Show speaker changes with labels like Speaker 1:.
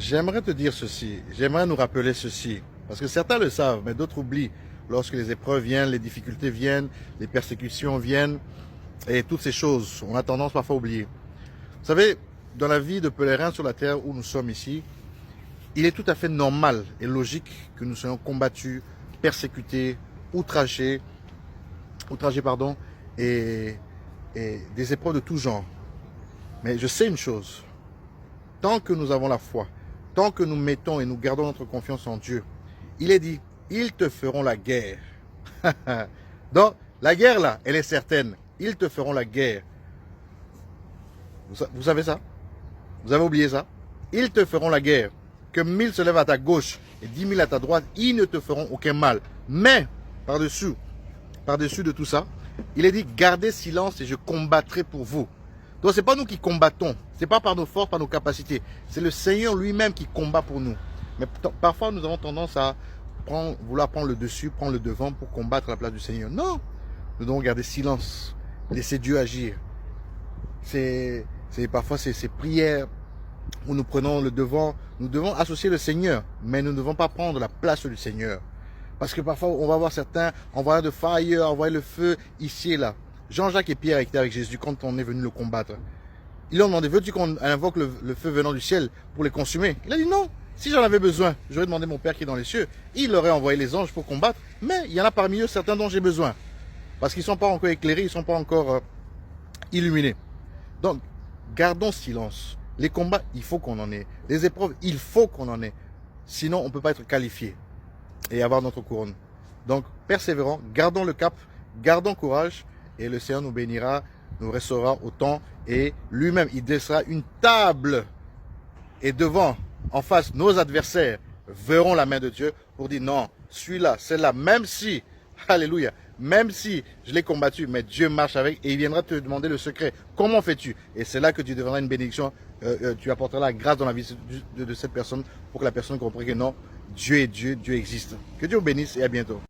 Speaker 1: J'aimerais te dire ceci, j'aimerais nous rappeler ceci, parce que certains le savent, mais d'autres oublient. Lorsque les épreuves viennent, les difficultés viennent, les persécutions viennent, et toutes ces choses, on a tendance parfois à oublier. Vous savez, dans la vie de pèlerin sur la terre où nous sommes ici, il est tout à fait normal et logique que nous soyons combattus, persécutés, outragés, et, et des épreuves de tout genre. Mais je sais une chose, tant que nous avons la foi, tant que nous mettons et nous gardons notre confiance en Dieu, il est dit, ils te feront la guerre. Donc, la guerre là, elle est certaine. Ils te feront la guerre. Vous savez ça? Vous avez oublié ça? Ils te feront la guerre. Que 1000 se lèvent à ta gauche et 10 000 à ta droite, ils ne te feront aucun mal. Mais, par-dessus de tout ça, il est dit, gardez silence et je combattrai pour vous. Donc, ce n'est pas nous qui combattons. Ce n'est pas par nos forces, par nos capacités. C'est le Seigneur lui-même qui combat pour nous. Mais parfois, nous avons tendance à vouloir prendre le dessus, prendre le devant pour combattre à la place du Seigneur. Non! Nous devons garder silence. Laisser Dieu agir. Parfois, ces prières où nous prenons le devant. Nous devons associer le Seigneur, mais nous ne devons pas prendre la place du Seigneur. Parce que parfois, on va voir certains envoyer de fire, envoyer le feu ici et là. Jean-Jacques et Pierre étaient avec Jésus quand on est venu le combattre. Ils lui ont demandé, veux-tu qu'on invoque le feu venant du ciel pour les consumer? Il a dit non. Si j'en avais besoin, j'aurais demandé à mon Père qui est dans les cieux. Il aurait envoyé les anges pour combattre. Mais il y en a parmi eux certains dont j'ai besoin. Parce qu'ils ne sont pas encore éclairés, ils ne sont pas encore illuminés. Donc, gardons silence. Les combats, il faut qu'on en ait. Les épreuves, il faut qu'on en ait. Sinon, on ne peut pas être qualifié et avoir notre couronne. Donc, persévérons, gardons le cap, gardons courage et le Seigneur nous bénira, nous restaurera au temps et lui-même, il dressera une table et devant, en face, nos adversaires verront la main de Dieu pour dire non, celui-là, celle-là, même si, alléluia, même si je l'ai combattu, mais Dieu marche avec et il viendra te demander le secret. Comment fais-tu? Et c'est là que tu deviendras une bénédiction. Tu apporteras la grâce dans la vie de cette personne pour que la personne comprenne que non, Dieu est Dieu, Dieu existe. Que Dieu vous bénisse et à bientôt.